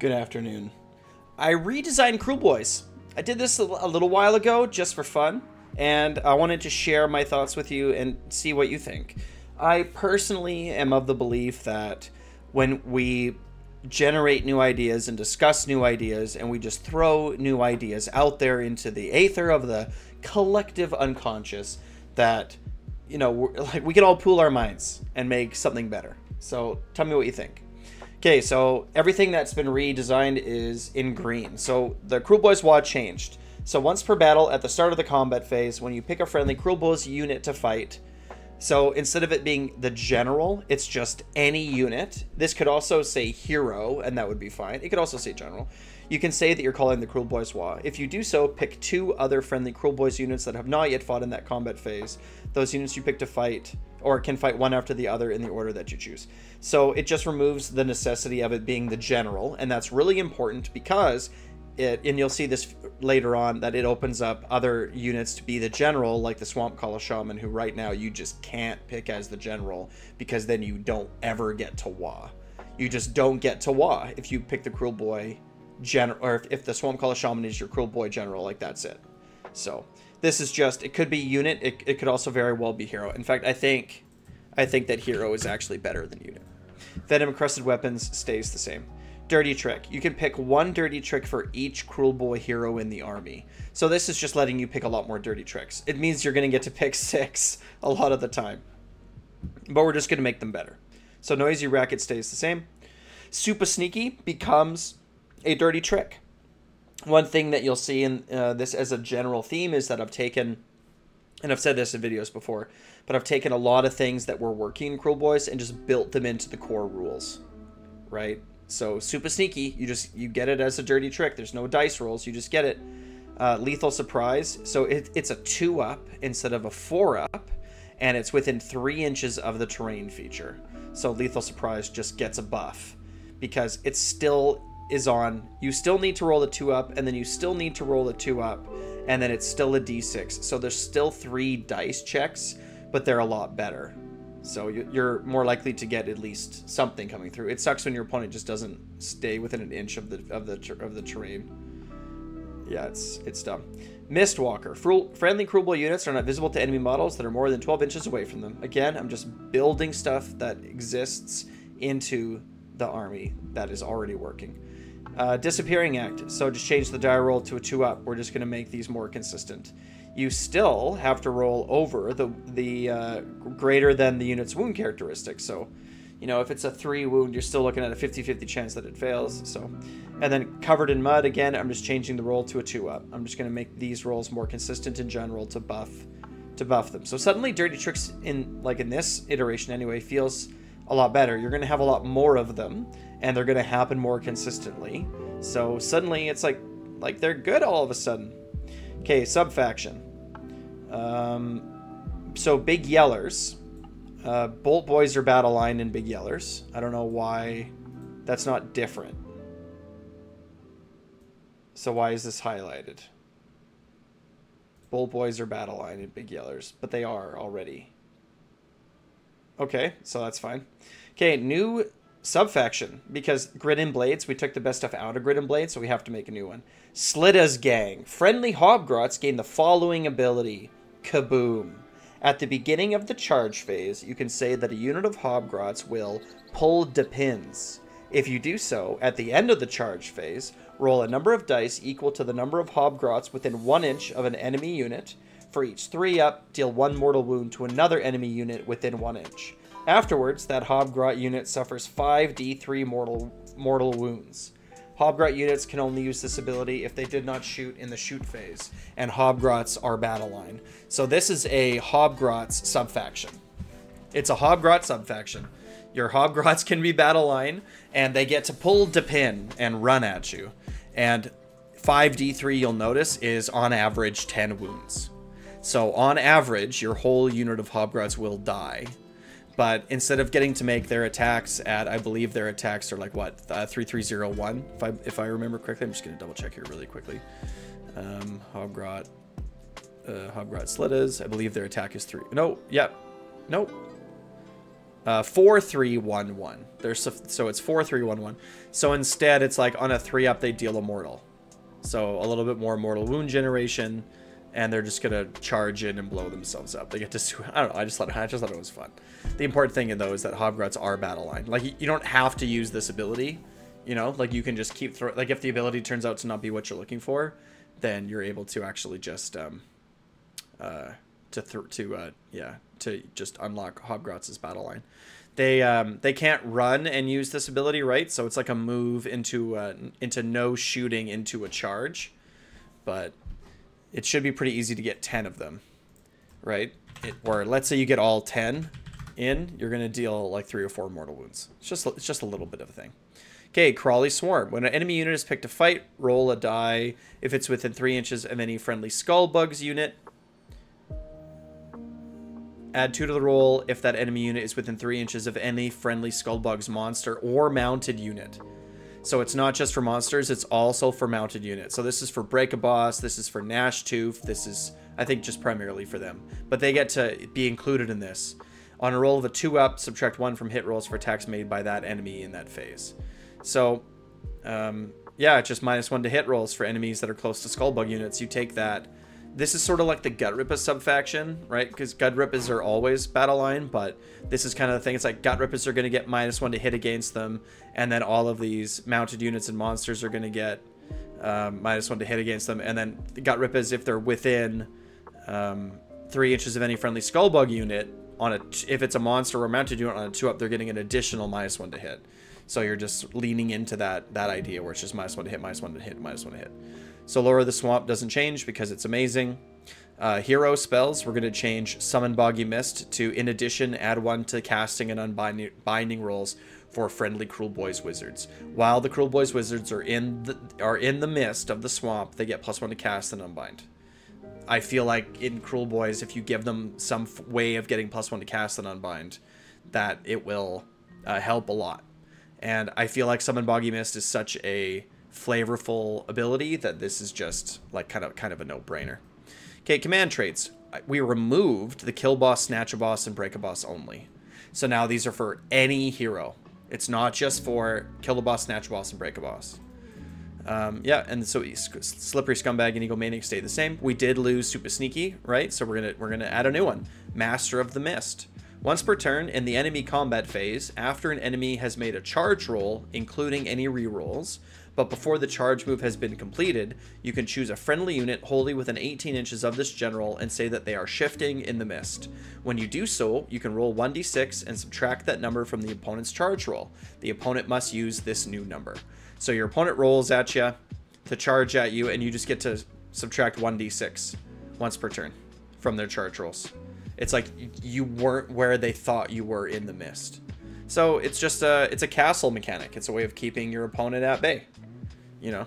Good afternoon. I redesigned Kruleboyz. I did this a little while ago just for fun, and I wanted to share my thoughts with you and see what you think. I personally am of the belief that when we generate new ideas and discuss new ideas and we just throw new ideas out there into the aether of the collective unconscious, that, you know, we can all pool our minds and make something better. So tell me what you think. Okay, so everything that's been redesigned is in green. So the Kruleboyz WA changed. So once per battle, at the start of the combat phase, when you pick a friendly Kruleboyz unit to fight, so instead of it being the general, it's just any unit. This could also say hero, and that would be fine. It could also say general. You can say that you're calling the Kruleboyz WA. If you do so, pick 2 other friendly Kruleboyz units that have not yet fought in that combat phase. Those units you pick to fight, or can fight one after the other in the order that you choose. So it just removes the necessity of it being the general, and that's really important because and you'll see this later on, that it opens up other units to be the general, like the Swamp Calla Shaman, who right now you just can't pick as the general, because then you don't ever get to WA. You just don't get to WA if you pick the Kruleboy general, or if the Swamp Calla Shaman is your Kruleboy general, like that's it. So this is just, it could be unit, it could also very well be hero. In fact, I think that hero is actually better than unit. Venom encrusted weapons stays the same. Dirty trick. You can pick 1 dirty trick for each Kruleboy hero in the army. So this is just letting you pick a lot more dirty tricks. It means you're going to get to pick 6 a lot of the time. But we're just going to make them better. So noisy racket stays the same. Super sneaky becomes a dirty trick. One thing that you'll see in this as a general theme is that I've taken, and I've said this in videos before, but I've taken a lot of things that were working in Kruleboyz and just built them into the core rules, right? So super sneaky, you get it as a dirty trick. There's no dice rolls, you just get it. Lethal surprise, so it's a 2-up instead of a 4-up, and it's within 3 inches of the terrain feature. So lethal surprise just gets a buff because it still is on. You still need to roll a 2-up, and then you still need to roll a 2-up, and then it's still a d6. So there's still 3 dice checks, but they're a lot better. So you're more likely to get at least something coming through. It sucks when your opponent just doesn't stay within an inch of the terrain. Yeah, it's dumb. Mistwalker. Friendly Kruleboy units are not visible to enemy models that are more than 12 inches away from them. Again, I'm just building stuff that exists into the army that is already working. Disappearing act. So just change the die roll to a 2-up. We're just going to make these more consistent. You still have to roll over the greater than the unit's wound characteristics. So, you know, if it's a 3 wound, you're still looking at a 50-50 chance that it fails. So, and then covered in mud, again, I'm just changing the roll to a 2-up. I'm just going to make these rolls more consistent in general to buff them. So suddenly dirty tricks in this iteration anyway feels a lot better. You're going to have a lot more of them, and they're going to happen more consistently. So suddenly it's like they're good all of a sudden. Okay, sub-faction. So Big Yellers. Bolt Boys are battle line in Big Yellers. I don't know why that's not different. So why is this highlighted? Bolt Boys are battle line in Big Yellers, but they are already. Okay, so that's fine. Okay, new sub-faction. Because Grid and Blades, we took the best stuff out of Grid and Blades, so we have to make a new one. Slitta's Gang. Friendly Hobgrots gain the following ability. Kaboom. At the beginning of the charge phase, you can say that a unit of Hobgrots will pull depends. If you do so, at the end of the charge phase, roll a number of dice equal to the number of Hobgrots within 1 inch of an enemy unit. For each 3-up, deal 1 mortal wound to another enemy unit within 1 inch. Afterwards, that Hobgrot unit suffers 5d3 mortal wounds. Hobgrot units can only use this ability if they did not shoot in the shoot phase, and Hobgrots are battle line. So this is a Hobgrots sub-faction. It's a Hobgrot sub-faction. Your Hobgrots can be battle line, and they get to pull depin and run at you. And 5d3, you'll notice, is on average 10 wounds. So on average, your whole unit of Hobgrots will die. But instead of getting to make their attacks at, I believe their attacks are like what, 3301, if I remember correctly. I'm just gonna double check here really quickly. Hobgrot Slittas, I believe their attack is 3. No, yep, nope. 4-3-1-1. So it's 4-3-1-1. So instead, it's like on a 3-up, they deal a mortal. So a little bit more mortal wound generation, and they're just gonna charge in and blow themselves up. They get to, I don't know. I just thought it was fun. The important thing though is that Hobgrots are battle line. Like you don't have to use this ability, you know. Like you can just keep throwing. Like if the ability turns out to not be what you're looking for, then you're able to actually just to just unlock Hobgrots' battle line. They can't run and use this ability, right? So it's like a move into no shooting into a charge, but it should be pretty easy to get 10 of them, right? Or let's say you get all 10 in, you're gonna deal like 3 or 4 mortal wounds. It's just a little bit of a thing. Okay, Crawly Swarm. When an enemy unit is picked to fight, roll a die if it's within 3 inches of any friendly Skullbugs unit. Add 2 to the roll if that enemy unit is within 3 inches of any friendly Skullbugs monster or mounted unit. So it's not just for monsters, it's also for mounted units. So this is for Break-a-Boss, this is for Gnashtooth, this is, I think, just primarily for them. But they get to be included in this. On a roll of a 2-up, subtract 1 from hit rolls for attacks made by that enemy in that phase. So, yeah, it's just -1 to hit rolls for enemies that are close to Skullbug units. You take that. This is sort of like the Gutrippaz sub-faction, right? Because Gutrippaz are always battle line, but this is kind of the thing. It's like Gutrippaz are going to get -1 to hit against them, and then all of these mounted units and monsters are going to get -1 to hit against them, and then the Gutrippaz, if they're within 3 inches of any friendly Skullbug unit, if it's a monster or a mounted unit on a 2-up, they're getting an additional -1 to hit. So you're just leaning into that idea where it's just -1 to hit, -1 to hit, -1 to hit. So Lore of the Swamp doesn't change because it's amazing. Hero spells, we're going to change Summon Boggy Mist to, in addition, add 1 to casting and unbinding rolls for friendly Kruleboyz Wizards. While the Kruleboyz Wizards are in the mist of the swamp, they get +1 to cast and unbind. I feel like in Kruleboyz, if you give them some way of getting +1 to cast and unbind, that it will help a lot. And I feel like Summon Boggy Mist is such a flavorful ability that this is just like kind of a no-brainer. Okay, command traits. We removed the Kill Boss, Snatch a Boss, and Break a Boss only. So now these are for any hero. It's not just for Kill the Boss, Snatch a Boss, and Break a Boss. Yeah, and so Slippery Scumbag and Egomaniac stay the same. We did lose Super Sneaky, right? So we're gonna add a new one, Master of the Mist. Once per turn in the enemy combat phase, after an enemy has made a charge roll, including any rerolls, but before the charge move has been completed, you can choose a friendly unit wholly within 18 inches of this general and say that they are shifting in the mist. When you do so, you can roll 1d6 and subtract that number from the opponent's charge roll. The opponent must use this new number. So your opponent rolls at you to charge at you, and you just get to subtract 1d6 once per turn from their charge rolls. It's like you weren't where they thought you were in the mist. So it's just it's a castle mechanic. It's a way of keeping your opponent at bay. You know,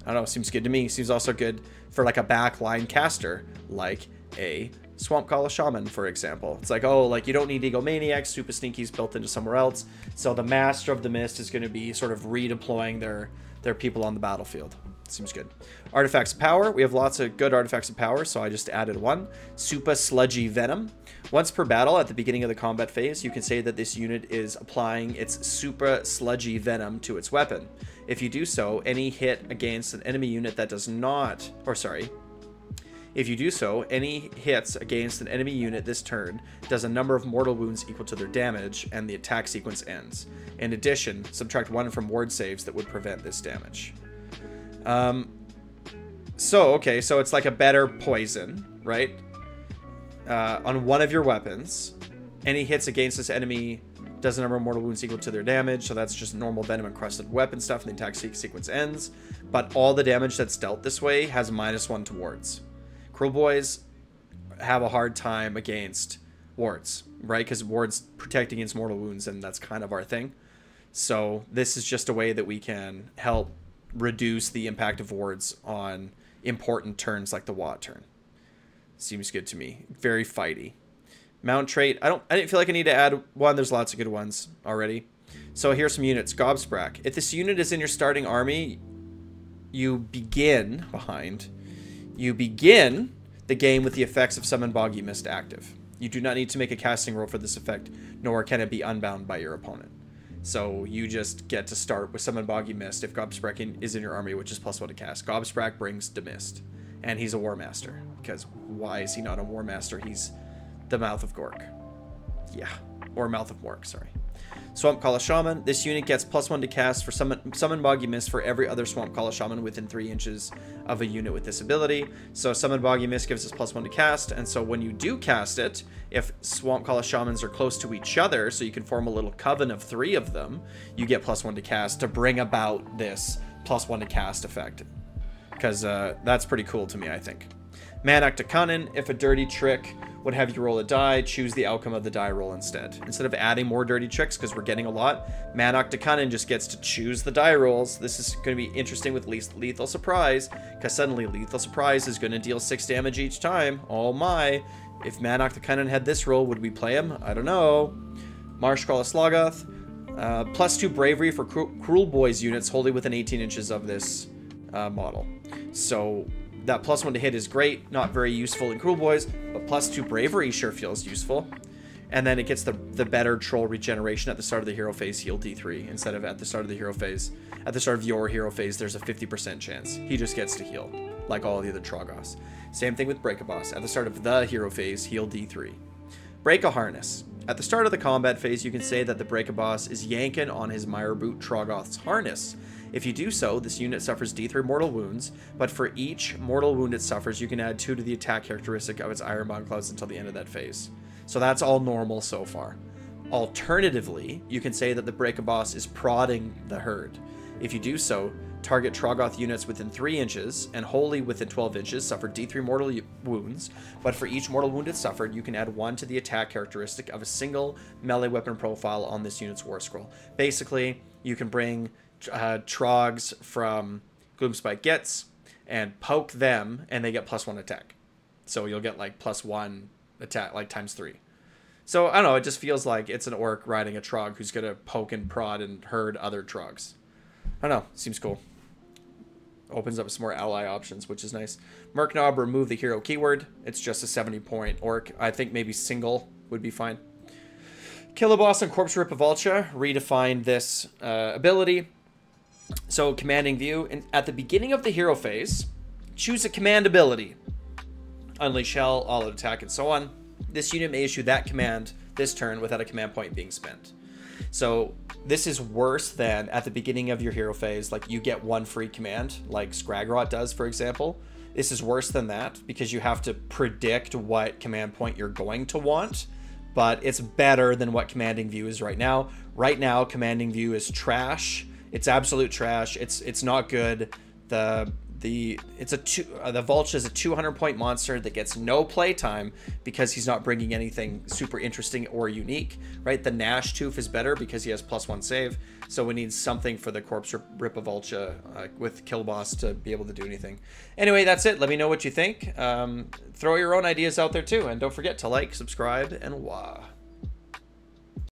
I don't know, seems good to me. Seems also good for like a backline caster, like a Swamp Call Shaman, for example. It's like, oh, like you don't need Egomaniacs, Super Sneaky's built into somewhere else. So the Master of the Mist is going to be sort of redeploying their people on the battlefield. Seems good. Artifacts of Power. We have lots of good artifacts of power, so I just added one. Super Sludgy Venom. Once per battle at the beginning of the combat phase, you can say that this unit is applying its Super Sludgy Venom to its weapon. If you do so, any hit against an enemy unit that does not... If you do so, any hits against an enemy unit this turn does a number of mortal wounds equal to their damage, and the attack sequence ends. In addition, subtract 1 from ward saves that would prevent this damage. So it's like a better poison, right? On one of your weapons, any hits against this enemy does a number of mortal wounds equal to their damage, so that's just normal venom encrusted weapon stuff, and the attack sequence ends. But all the damage that's dealt this way has -1 to wards. Kruleboyz have a hard time against wards, right? Because wards protect against mortal wounds, and that's kind of our thing. So this is just a way that we can help reduce the impact of wards on important turns like the Watt turn. Seems good to me. Very fighty. Mount trait. I didn't feel like I need to add one. There's lots of good ones already. So here's some units. Gobsprak. If this unit is in your starting army, you begin the game with the effects of Summon Boggy Mist active. You do not need to make a casting roll for this effect, nor can it be unbound by your opponent. So you just get to start with Summon Boggy Mist if Gobsprak is in your army, which is +1 to cast. Gobsprak brings Demist, and he's a War Master, because why is he not a War Master? He's the Mouth of Gork. Yeah, or Mouth of Mork, sorry. Swamp Kala Shaman. This unit gets +1 to cast for Summon Boggy Mist for every other Swamp Kala Shaman within 3 inches of a unit with this ability. So Summon Boggy Mist gives us +1 to cast, and so when you do cast it, if Swamp Kala Shamans are close to each other, so you can form a little coven of 3 of them, you get +1 to cast to bring about this +1 to cast effect. Because that's pretty cool to me, I think. Manak to Cunnin. If a dirty trick would have you roll a die, choose the outcome of the die roll instead. Instead of adding more dirty tricks, because we're getting a lot, Manak to Cunnin just gets to choose the die rolls. This is going to be interesting with Lethal Surprise, because suddenly Lethal Surprise is going to deal 6 damage each time. Oh my. If Manak to Cunnin had this roll, would we play him? I don't know. Marshcrawler Slogoth. +2 Bravery for Kruleboyz units wholly within 18 inches of this model. So that +1 to hit is great, not very useful in Kruleboyz, but +2 Bravery sure feels useful. And then it gets the better troll regeneration at the start of the hero phase, heal D3, instead of at the start of the hero phase. At the start of your hero phase, there's a 50% chance. He just gets to heal, like all the other Trogoths. Same thing with Break-a-Boss. At the start of the hero phase, heal D3. Break-a-Harness. At the start of the combat phase, you can say that the Break-a-Boss is yanking on his Mireboot Trogoth's harness. If you do so, this unit suffers D3 mortal wounds, but for each mortal wound it suffers, you can add 2 to the attack characteristic of its Ironbound Clouds until the end of that phase. So that's all normal so far. Alternatively, you can say that the Break-a-Boss is prodding the herd. If you do so, target Trogoth units within 3 inches and wholly within 12 inches suffer D3 mortal wounds, but for each mortal wound it suffered, you can add 1 to the attack characteristic of a single melee weapon profile on this unit's War Scroll. Basically, you can bring Trogs from Gloomspite Gets and poke them, and they get +1 attack. So you'll get like +1 attack, like ×3. So I don't know, it just feels like it's an orc riding a Trog who's gonna poke and prod and herd other Trogs. I don't know, seems cool. Opens up some more ally options, which is nice. Merknob, remove the hero keyword. It's just a 70-point orc. I think maybe single would be fine. Kill a boss on Corpse Rip of Vulture. Redefine this ability. So commanding view. And at the beginning of the hero phase, choose a command ability. Unleash Hell, all-out attack, and so on. This unit may issue that command this turn without a command point being spent. So this is worse than at the beginning of your hero phase, like you get 1 free command, like Scragrot does, for example. This is worse than that because you have to predict what command point you're going to want, but it's better than what commanding view is right now. Right now, commanding view is trash. It's absolute trash. It's not good. The Vulture is a 200-point monster that gets no playtime because he's not bringing anything super interesting or unique, right? The Gnash Tooth is better because he has +1 save, so we need something for the Corpse Rip of Vulture with Kill Boss to be able to do anything. Anyway, that's it. Let me know what you think. Throw your own ideas out there too, and don't forget to like, subscribe, and wah.